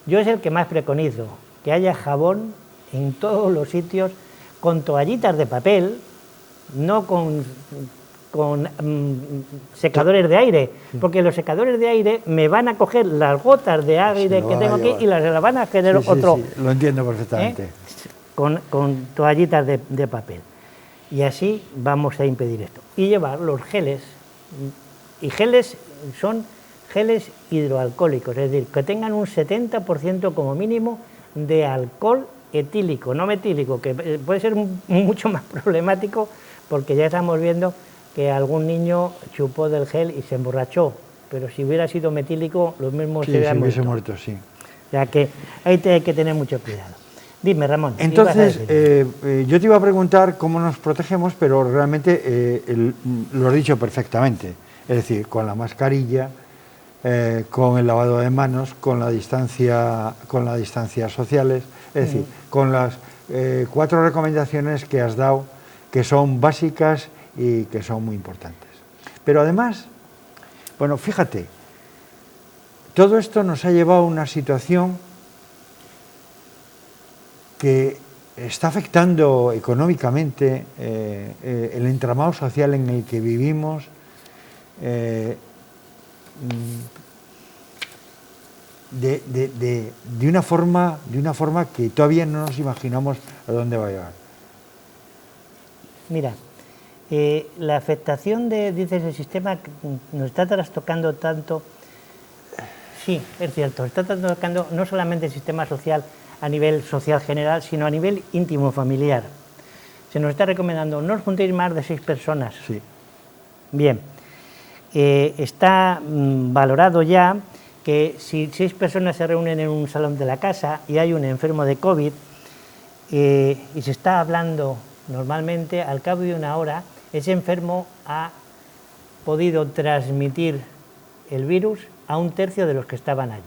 yo es el que más preconizo, que haya jabón en todos los sitios, con toallitas de papel, no con secadores de aire, porque los secadores de aire me van a coger las gotas de aire que tengo aquí y las van a generar otro. Sí, lo entiendo perfectamente. Con toallitas de papel. Y así vamos a impedir esto. Y llevar los geles, y geles son geles hidroalcohólicos, es decir, que tengan un 70% como mínimo de alcohol etílico, no metílico, que puede ser mucho más problemático, porque ya estamos viendo que algún niño chupó del gel y se emborrachó, pero si hubiera sido metílico, lo mismo se hubiera muerto. Sí. O sea que ahí hay que tener mucho cuidado. Dime, Ramón. Entonces, yo te iba a preguntar cómo nos protegemos, pero realmente lo has dicho perfectamente. Es decir, con la mascarilla, con el lavado de manos, con las distancias sociales, es decir, con las 4 recomendaciones que has dado, que son básicas y que son muy importantes. Pero además, bueno, fíjate, todo esto nos ha llevado a una situación que está afectando económicamente el entramado social en el que vivimos, de una forma que todavía no nos imaginamos a dónde va a llegar. Mira, la afectación dices, el sistema nos está trastocando tanto. Sí, es cierto, está trastocando no solamente el sistema social a nivel social general, sino a nivel íntimo familiar. Se nos está recomendando no os juntéis más de 6 personas. Sí. Bien, está valorado ya que si 6 personas se reúnen en un salón de la casa y hay un enfermo de COVID y se está hablando normalmente, al cabo de 1 hora, ese enfermo ha podido transmitir el virus a 1/3 de los que estaban allí.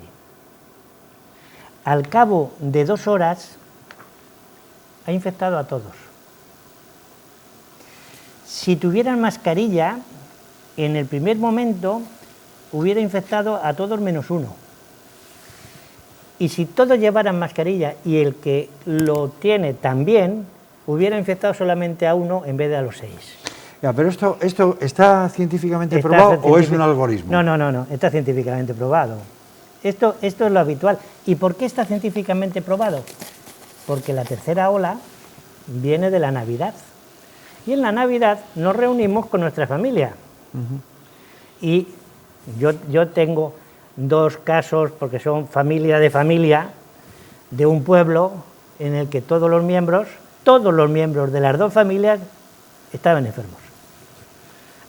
Al cabo de 2 horas, ha infectado a todos. Si tuvieran mascarilla, en el primer momento hubiera infectado a todos menos 1. Y si todos llevaran mascarilla y el que lo tiene también, hubiera infectado solamente a 1 en vez de a los 6. Ya, pero ¿esto está científicamente probado o es un algoritmo? No, está científicamente probado. Esto es lo habitual. ¿Y por qué está científicamente probado? Porque la tercera ola viene de la Navidad. Y en la Navidad nos reunimos con nuestra familia. Y yo tengo 2 casos, porque son familia de un pueblo en el que todos los miembros de las 2 familias estaban enfermos.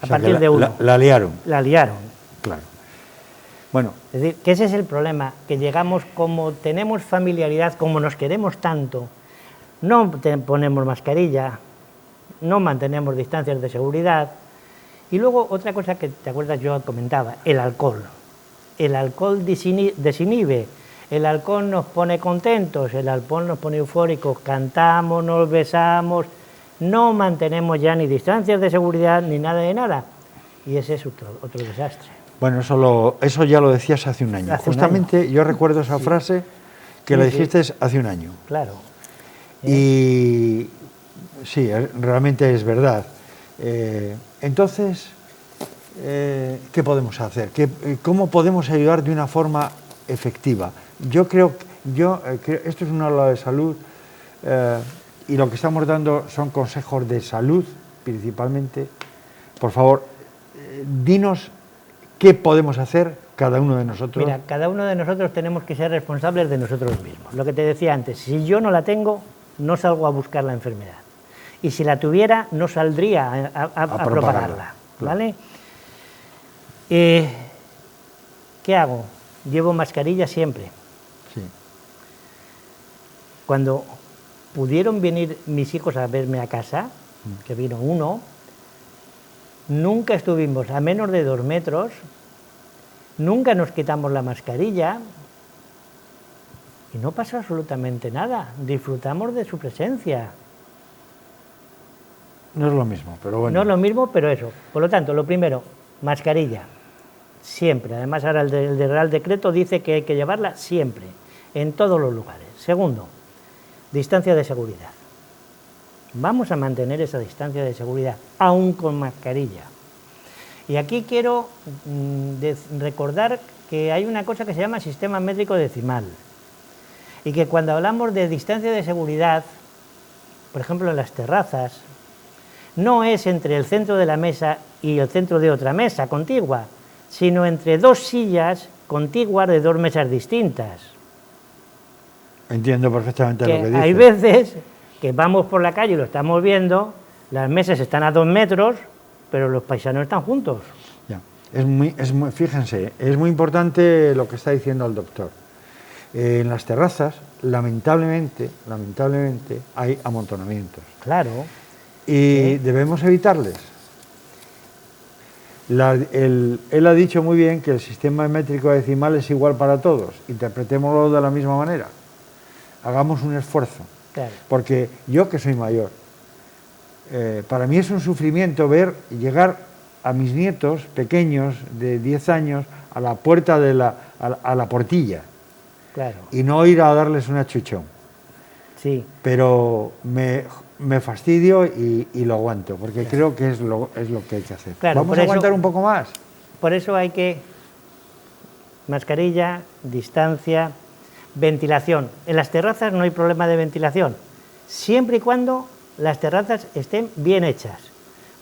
A partir de uno. La liaron. La liaron. Claro. Bueno. Es decir, que ese es el problema, que llegamos, como tenemos familiaridad, como nos queremos tanto, no ponemos mascarilla, no mantenemos distancias de seguridad. Y luego otra cosa que, ¿te acuerdas? Yo comentaba, el alcohol. El alcohol desinhibe, el alcohol nos pone contentos, el alcohol nos pone eufóricos, cantamos, nos besamos, no mantenemos ya ni distancias de seguridad ni nada de nada. Y ese es otro desastre. Bueno, eso ya lo decías hace un año. Justamente yo recuerdo esa frase que la dijiste hace un año. Claro. Y sí, realmente es verdad. Entonces, ¿qué podemos hacer? ¿Cómo podemos ayudar de una forma efectiva? Yo creo que esto es una ola de salud y lo que estamos dando son consejos de salud, principalmente. Por favor, dinos qué podemos hacer cada uno de nosotros. Mira, cada uno de nosotros tenemos que ser responsables de nosotros mismos. Lo que te decía antes, si yo no la tengo, no salgo a buscar la enfermedad. Y si la tuviera, no saldría a propagarla. ¿Vale? ¿Qué hago? Llevo mascarilla siempre. Sí. Cuando pudieron venir mis hijos a verme a casa, que vino uno, nunca estuvimos a menos de 2 metros, nunca nos quitamos la mascarilla y no pasó absolutamente nada. Disfrutamos de su presencia. No es lo mismo, pero bueno. No es lo mismo, pero eso. Por lo tanto, lo primero, mascarilla. Siempre. Además, ahora el Real Decreto dice que hay que llevarla siempre, en todos los lugares. Segundo, distancia de seguridad. Vamos a mantener esa distancia de seguridad, aún con mascarilla. Y aquí quiero recordar que hay una cosa que se llama sistema métrico decimal. Y que cuando hablamos de distancia de seguridad, por ejemplo en las terrazas, no es entre el centro de la mesa y el centro de otra mesa contigua, sino entre 2 sillas contiguas de 2 mesas distintas. Entiendo perfectamente lo que dices. Hay veces que vamos por la calle y lo estamos viendo, las mesas están a 2 metros, pero los paisanos están juntos. Ya. Fíjense, es muy importante lo que está diciendo el doctor. En las terrazas, lamentablemente, hay amontonamientos. Claro. Y debemos evitarles. Él ha dicho muy bien que el sistema métrico decimal es igual para todos. Interpretémoslo de la misma manera. Hagamos un esfuerzo. Claro. Porque yo, que soy mayor, para mí es un sufrimiento ver llegar a mis nietos pequeños de 10 años a la puerta de a la portilla. Claro. Y no ir a darles un achuchón. Sí. Pero me fastidio y lo aguanto, porque creo que es lo que hay que hacer. Claro, ¿Vamos a aguantar un poco más? Por eso hay que mascarilla, distancia, ventilación. En las terrazas no hay problema de ventilación, siempre y cuando las terrazas estén bien hechas,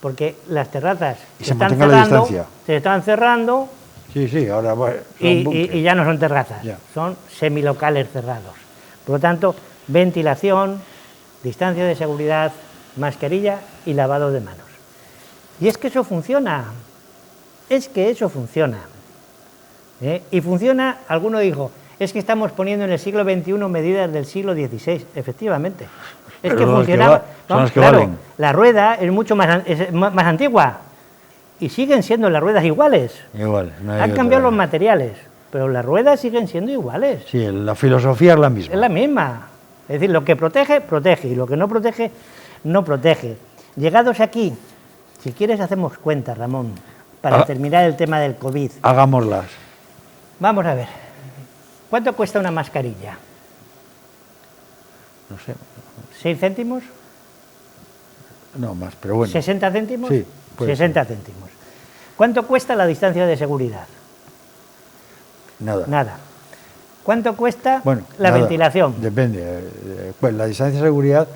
porque las terrazas se están cerrando. Sí, ahora bueno, y ya no son terrazas, son semilocales cerrados. Por lo tanto, ventilación, distancia de seguridad, mascarilla y lavado de manos. Y es que eso funciona, Y funciona, alguno dijo, es que estamos poniendo en el siglo XXI medidas del siglo XVI, efectivamente. Es que funcionaba, claro, la rueda es mucho más antigua y siguen siendo las ruedas iguales. Igual, han cambiado los materiales, pero las ruedas siguen siendo iguales. Sí, la filosofía es la misma. Es la misma. Es decir, lo que protege, protege, y lo que no protege, no protege. Llegados aquí, si quieres hacemos cuentas, Ramón, para terminar el tema del COVID. Hagámoslas. Vamos a ver, ¿cuánto cuesta una mascarilla? No sé. ¿6 céntimos? No, más, pero bueno. ¿60 céntimos? Sí. Puede 60 céntimos. ¿Cuánto cuesta la distancia de seguridad? Nada. Nada. ¿Cuánto cuesta Bueno, la nada. ventilación? Depende. Pues la distancia de seguridad,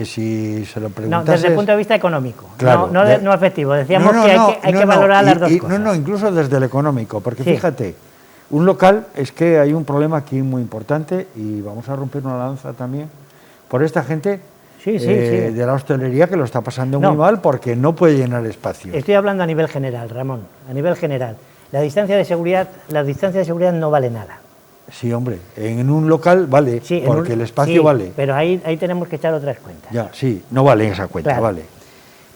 si se lo No, preguntas... desde el punto de vista económico, Claro, no afectivo. Decíamos que hay que valorar las dos cosas. No, incluso desde el económico, porque Sí. fíjate, un local, es que hay un problema aquí muy importante y vamos a romper una lanza también por esta gente Sí. de la hostelería que lo está pasando No. muy mal porque no puede llenar espacio. Estoy hablando a nivel general, Ramón, a nivel general. La distancia de seguridad no vale nada. Sí, hombre, en un local vale, Sí, porque el espacio sí, vale. pero ahí tenemos que echar otras cuentas. Ya, sí, no vale esa cuenta, Claro. vale.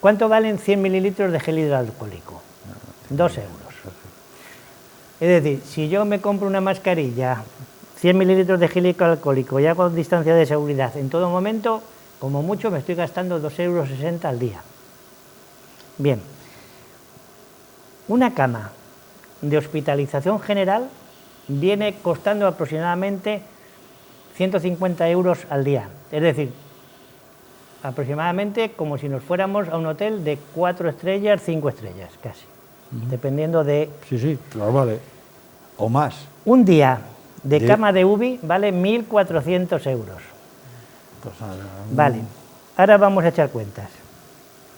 ¿Cuánto valen 100 mililitros de gel hidroalcohólico? 2 euros. Es decir, si yo me compro una mascarilla, 100 mililitros de gel hidroalcohólico y hago distancia de seguridad en todo momento, como mucho me estoy gastando 2,60 euros al día. Bien, una cama de hospitalización general viene costando aproximadamente 150 euros al día. Es decir, aproximadamente como si nos fuéramos a un hotel de 4 estrellas, 5 estrellas, casi, dependiendo de... Sí, claro, vale. O más. Un día de cama de UBI vale 1.400 euros. Pues nada, Vale, ahora vamos a echar cuentas.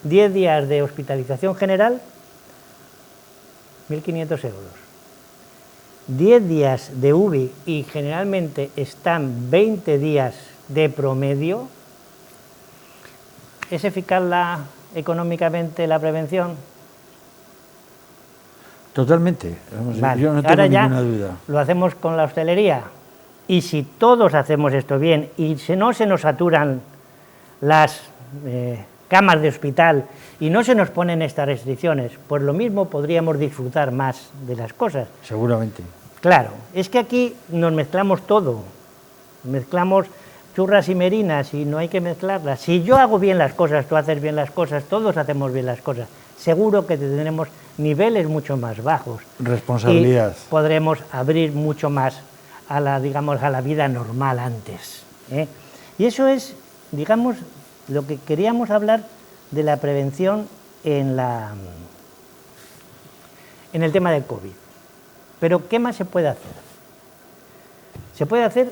10 días de hospitalización general, 1.500 euros. 10 días de UBI y generalmente están 20 días de promedio. ¿Es eficaz económicamente la prevención? Totalmente. Vamos, Vale, yo no tengo ahora ya ninguna duda. lo hacemos con la hostelería. Y si todos hacemos esto bien y si no se nos saturan las camas de hospital y no se nos ponen estas restricciones, pues lo mismo podríamos disfrutar más de las cosas. Seguramente. Claro, es que aquí nos mezclamos todo, mezclamos churras y merinas y no hay que mezclarlas. Si yo hago bien las cosas, tú haces bien las cosas, todos hacemos bien las cosas, seguro que tendremos niveles mucho más bajos. Responsabilidad. Y podremos abrir mucho más a la vida normal antes, ¿eh? Y eso es, digamos, lo que queríamos hablar de la prevención en el tema del COVID. Pero ¿qué más se puede hacer? Se puede hacer,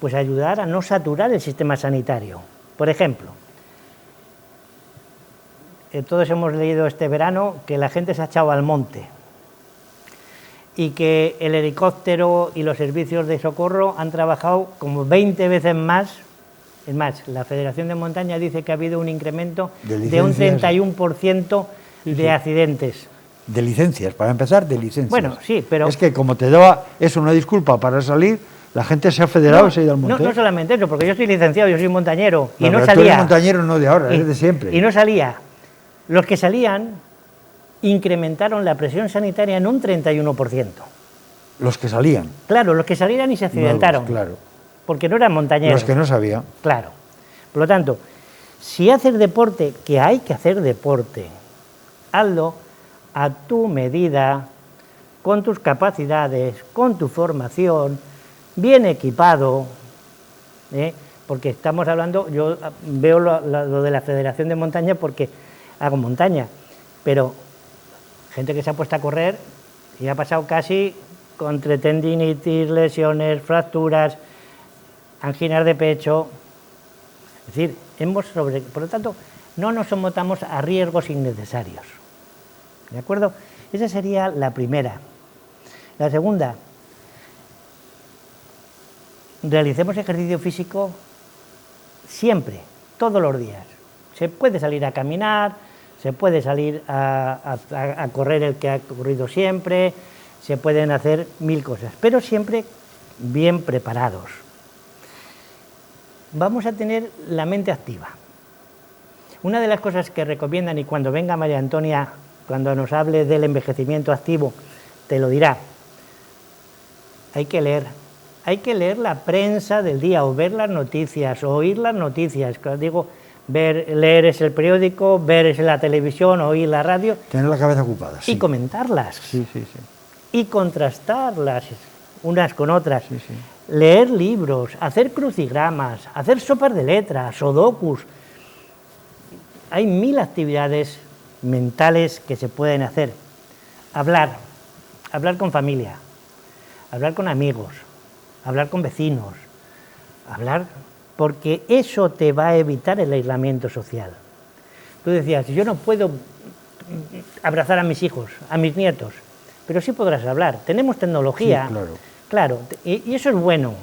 pues, ayudar a no saturar el sistema sanitario. Por ejemplo, todos hemos leído este verano que la gente se ha echado al monte y que el helicóptero y los servicios de socorro han trabajado como 20 veces más. Es más, la Federación de Montaña dice que ha habido un incremento de un 31% de accidentes. De licencias, para empezar, de licencias. Bueno, sí, pero... Es que como te daba eso una disculpa para salir, la gente se ha federado y se ha ido al monte. No solamente eso, porque yo soy licenciado, yo soy montañero, y no Pero salía... tú eres montañero no de ahora, es de siempre. Y no salía. Los que salían incrementaron la presión sanitaria en un 31%. Los que salían. Claro, los que salieran y se accidentaron. Nuevos, claro. Porque no eran montañeros. Los que no sabían. Claro. Por lo tanto, si haces deporte, que hay que hacer deporte, hazlo a tu medida, con tus capacidades, con tu formación, bien equipado, porque estamos hablando, yo veo lo de la Federación de Montaña porque hago montaña, pero gente que se ha puesto a correr y ha pasado casi con tendinitis, lesiones, fracturas, anginas de pecho. Es decir, por lo tanto, no nos sometamos a riesgos innecesarios. ¿De acuerdo? Esa sería la primera. La segunda, realicemos ejercicio físico siempre, todos los días. Se puede salir a caminar, se puede salir a correr el que ha corrido siempre, se pueden hacer 1000 cosas, pero siempre bien preparados. Vamos a tener la mente activa. Una de las cosas que recomiendan, y cuando venga María Antonia, cuando nos hable del envejecimiento activo, te lo dirá, hay que leer la prensa del día, o ver las noticias, o oír las noticias. Cuando digo leer es el periódico, ver es la televisión, oír la radio. Tener la cabeza ocupada, sí. Y comentarlas. Sí. Y contrastarlas unas con otras. Sí. Leer libros, hacer crucigramas, hacer sopas de letras, sudokus. Hay 1000 actividades mentales que se pueden hacer. Hablar con familia, hablar con amigos, hablar con vecinos, porque eso te va a evitar el aislamiento social. Tú decías, yo no puedo abrazar a mis hijos, a mis nietos, pero sí podrás hablar. Tenemos tecnología, Sí, claro, y eso es bueno.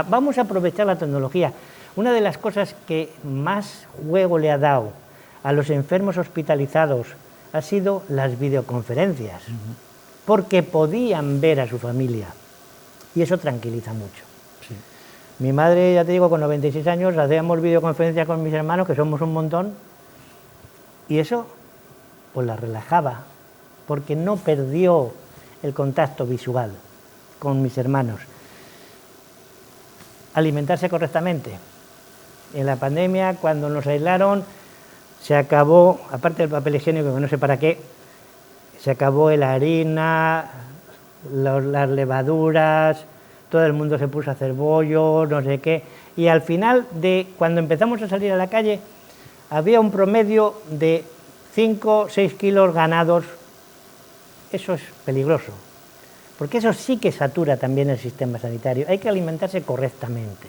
Vamos a aprovechar la tecnología. Una de las cosas que más juego le ha dado a los enfermos hospitalizados ha sido las videoconferencias, porque podían ver a su familia, y eso tranquiliza mucho. Sí. Mi madre, ya te digo, con 96 años, hacíamos videoconferencias con mis hermanos, que somos un montón, y eso pues la relajaba, porque no perdió el contacto visual con mis hermanos. Alimentarse correctamente. En la pandemia, cuando nos aislaron, se acabó, aparte del papel higiénico, que no sé para qué, se acabó la harina, las levaduras, todo el mundo se puso a hacer bollos, no sé qué, y al final, cuando empezamos a salir a la calle, había un promedio de 5 o 6 kilos ganados. Eso es peligroso, porque eso sí que satura también el sistema sanitario. Hay que alimentarse correctamente.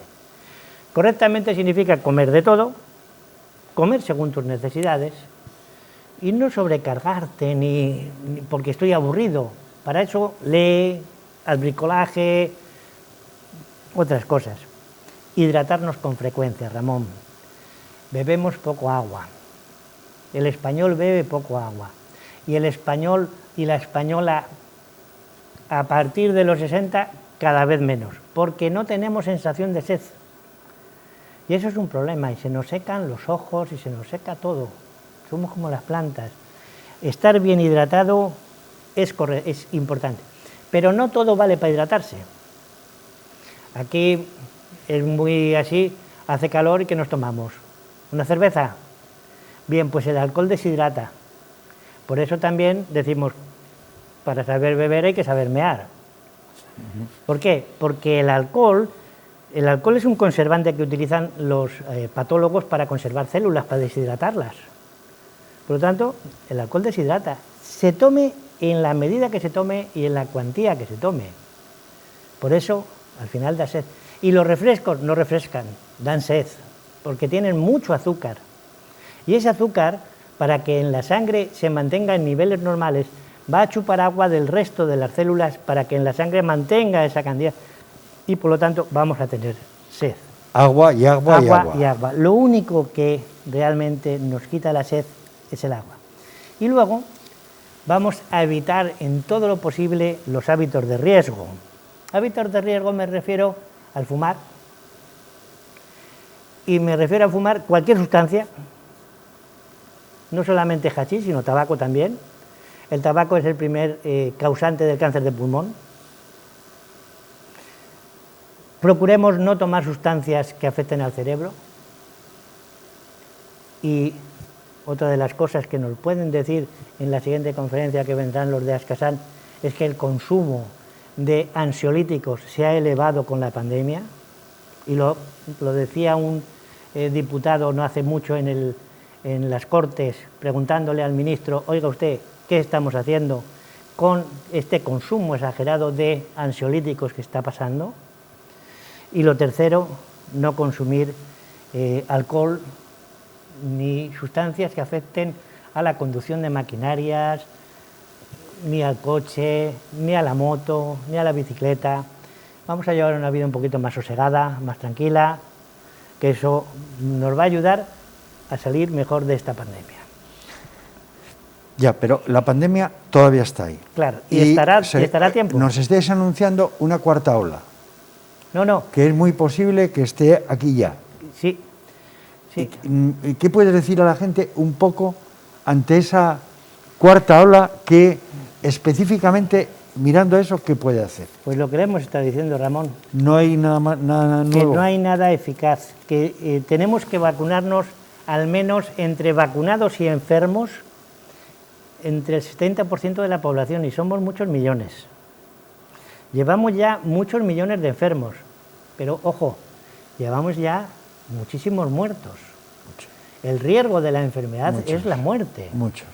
Correctamente significa comer de todo, comer según tus necesidades, y no sobrecargarte ni porque estoy aburrido. Para eso lee, al bricolaje, otras cosas. Hidratarnos con frecuencia, Ramón. Bebemos poco agua. El español bebe poco agua. Y el español y la española, a partir de los 60, cada vez menos, porque no tenemos sensación de sed. Y eso es un problema, y se nos secan los ojos y se nos seca todo. Somos como las plantas. Estar bien hidratado es importante, pero no todo vale para hidratarse. Aquí es muy así, hace calor y ¿qué nos tomamos? ¿Una cerveza? Bien, pues el alcohol deshidrata. Por eso también decimos, para saber beber hay que saber mear. ¿Por qué? Porque el alcohol es un conservante que utilizan los patólogos para conservar células, para deshidratarlas. Por lo tanto, el alcohol deshidrata. Se tome en la medida que se tome y en la cuantía que se tome. Por eso, al final da sed. Y los refrescos no refrescan, dan sed, porque tienen mucho azúcar. Y ese azúcar, para que en la sangre se mantenga en niveles normales, va a chupar agua del resto de las células para que en la sangre mantenga esa cantidad. Y por lo tanto vamos a tener sed. Agua y agua y agua. Y agua. Lo único que realmente nos quita la sed es el agua. Y luego vamos a evitar en todo lo posible los hábitos de riesgo. Hábitos de riesgo me refiero al fumar. Y me refiero a fumar cualquier sustancia, no solamente hachís, sino tabaco también. El tabaco es el primer causante del cáncer de pulmón. Procuremos no tomar sustancias que afecten al cerebro. Y otra de las cosas que nos pueden decir en la siguiente conferencia que vendrán los de Ascasan es que el consumo de ansiolíticos se ha elevado con la pandemia, y lo decía un diputado no hace mucho en las Cortes, preguntándole al ministro, oiga usted, ¿qué estamos haciendo con este consumo exagerado de ansiolíticos que está pasando? Y lo tercero, no consumir alcohol ni sustancias que afecten a la conducción de maquinarias, ni al coche, ni a la moto, ni a la bicicleta. Vamos a llevar una vida un poquito más sosegada, más tranquila, que eso nos va a ayudar a salir mejor de esta pandemia. Ya, pero la pandemia todavía está ahí. Claro, y estará a tiempo. Nos estáis anunciando una cuarta ola. No. Que es muy posible que esté aquí ya. Sí. ¿Y qué puedes decir a la gente un poco ante esa cuarta ola que específicamente, mirando eso, qué puede hacer? Pues lo que le hemos estado diciendo, Ramón. No hay nada nuevo. Que no hay nada eficaz, que tenemos que vacunarnos, al menos entre vacunados y enfermos, entre el 70% de la población, y somos muchos millones. Llevamos ya muchos millones de enfermos, pero ojo, llevamos ya muchísimos muertos. El riesgo de la enfermedad es la muerte. Muchos.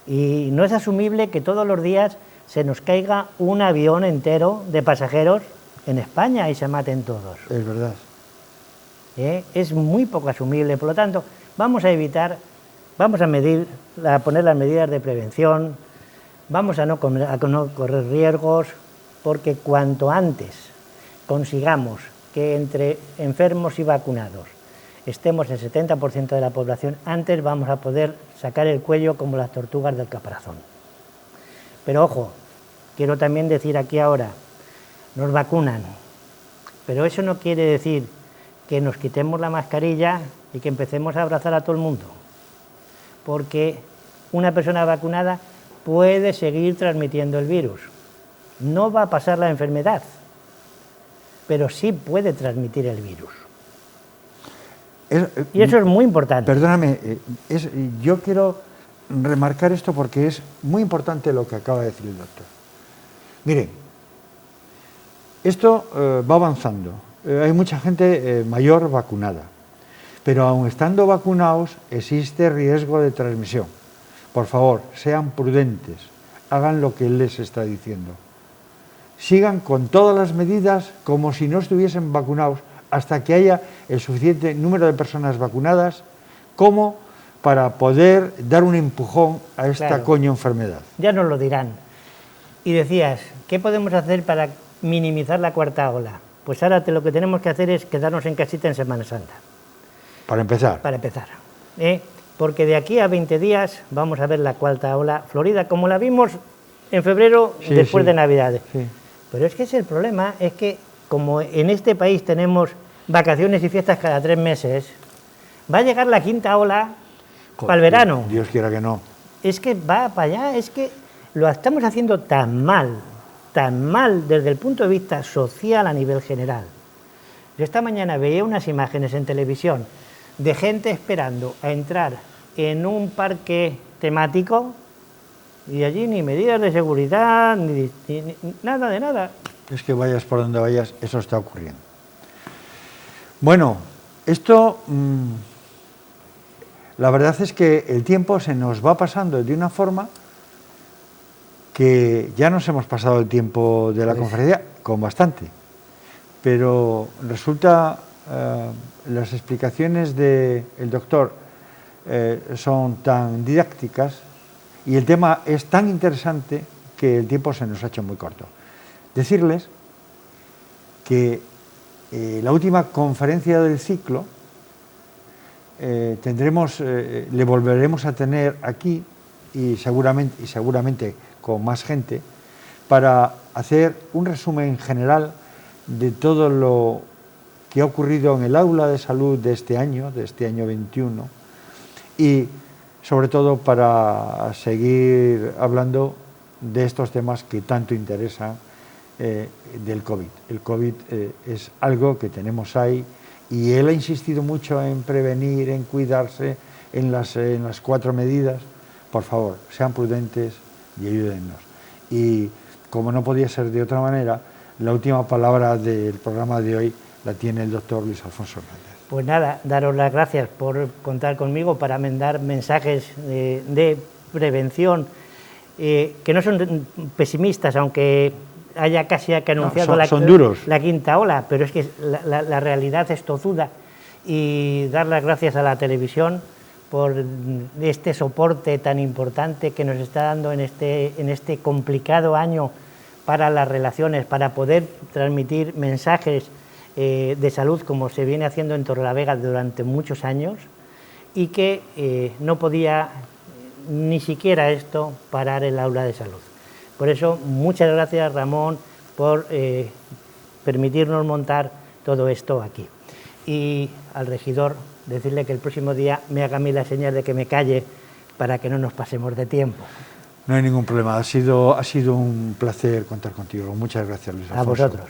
Y no es asumible que todos los días se nos caiga un avión entero de pasajeros en España y se maten todos. Es verdad. Es muy poco asumible, por lo tanto, vamos a evitar, vamos a medir, a poner las medidas de prevención, vamos a no correr riesgos, porque cuanto antes consigamos que entre enfermos y vacunados estemos el 70% de la población, antes vamos a poder sacar el cuello como las tortugas del caparazón. Pero ojo, quiero también decir aquí ahora, nos vacunan, pero eso no quiere decir que nos quitemos la mascarilla y que empecemos a abrazar a todo el mundo, porque una persona vacunada puede seguir transmitiendo el virus. No va a pasar la enfermedad, pero sí puede transmitir el virus. Y eso es muy importante. Perdóname, yo quiero remarcar esto porque es muy importante lo que acaba de decir el doctor. Miren, esto va avanzando. Hay mucha gente mayor vacunada, pero aun estando vacunados existe riesgo de transmisión. Por favor, sean prudentes, hagan lo que él les está diciendo. Sigan con todas las medidas como si no estuviesen vacunados hasta que haya el suficiente número de personas vacunadas como para poder dar un empujón a esta coño enfermedad. Ya nos lo dirán. Y decías, ¿qué podemos hacer para minimizar la cuarta ola? Pues ahora lo que tenemos que hacer es quedarnos en casita en Semana Santa. Para empezar. Para empezar. Porque de aquí a 20 días vamos a ver la cuarta ola florida, como la vimos en febrero, después de Navidades. Sí. Pero es que ese es el problema, es que como en este país tenemos vacaciones y fiestas cada 3 meses, va a llegar la quinta ola para el verano. Dios quiera que no. Es que va para allá, es que lo estamos haciendo tan mal desde el punto de vista social a nivel general. Yo esta mañana veía unas imágenes en televisión de gente esperando a entrar en un parque temático y allí ni medidas de seguridad, ni nada de nada. Es que vayas por donde vayas, eso está ocurriendo. Bueno, esto, la verdad es que el tiempo se nos va pasando de una forma que ya nos hemos pasado el tiempo de la conferencia con bastante, pero resulta, las explicaciones del doctor son tan didácticas y el tema es tan interesante que el tiempo se nos ha hecho muy corto. Decirles que la última conferencia del ciclo le volveremos a tener aquí y seguramente con más gente para hacer un resumen general de todo lo que ha ocurrido en el aula de salud de este año 21, y sobre todo para seguir hablando de estos temas que tanto interesan del COVID. El COVID es algo que tenemos ahí y él ha insistido mucho en prevenir, en cuidarse, en las 4 medidas. Por favor, sean prudentes y ayúdennos. Y como no podía ser de otra manera, la última palabra del programa de hoy la tiene el doctor Luis Alfonso Hernández. Pues nada, daros las gracias por contar conmigo para dar mensajes de prevención que no son pesimistas, aunque haya casi que anunciado la quinta ola, pero es que la realidad es tozuda, y dar las gracias a la televisión por este soporte tan importante que nos está dando en este complicado año para las relaciones, para poder transmitir mensajes de salud como se viene haciendo en Torrelavega durante muchos años, y que no podía ni siquiera esto parar el aula de salud. Por eso, muchas gracias, Ramón, por permitirnos montar todo esto aquí. Y al regidor, decirle que el próximo día me haga a mí la señal de que me calle para que no nos pasemos de tiempo. No hay ningún problema, ha sido un placer contar contigo. Muchas gracias, Luis Alfonso. A vosotros.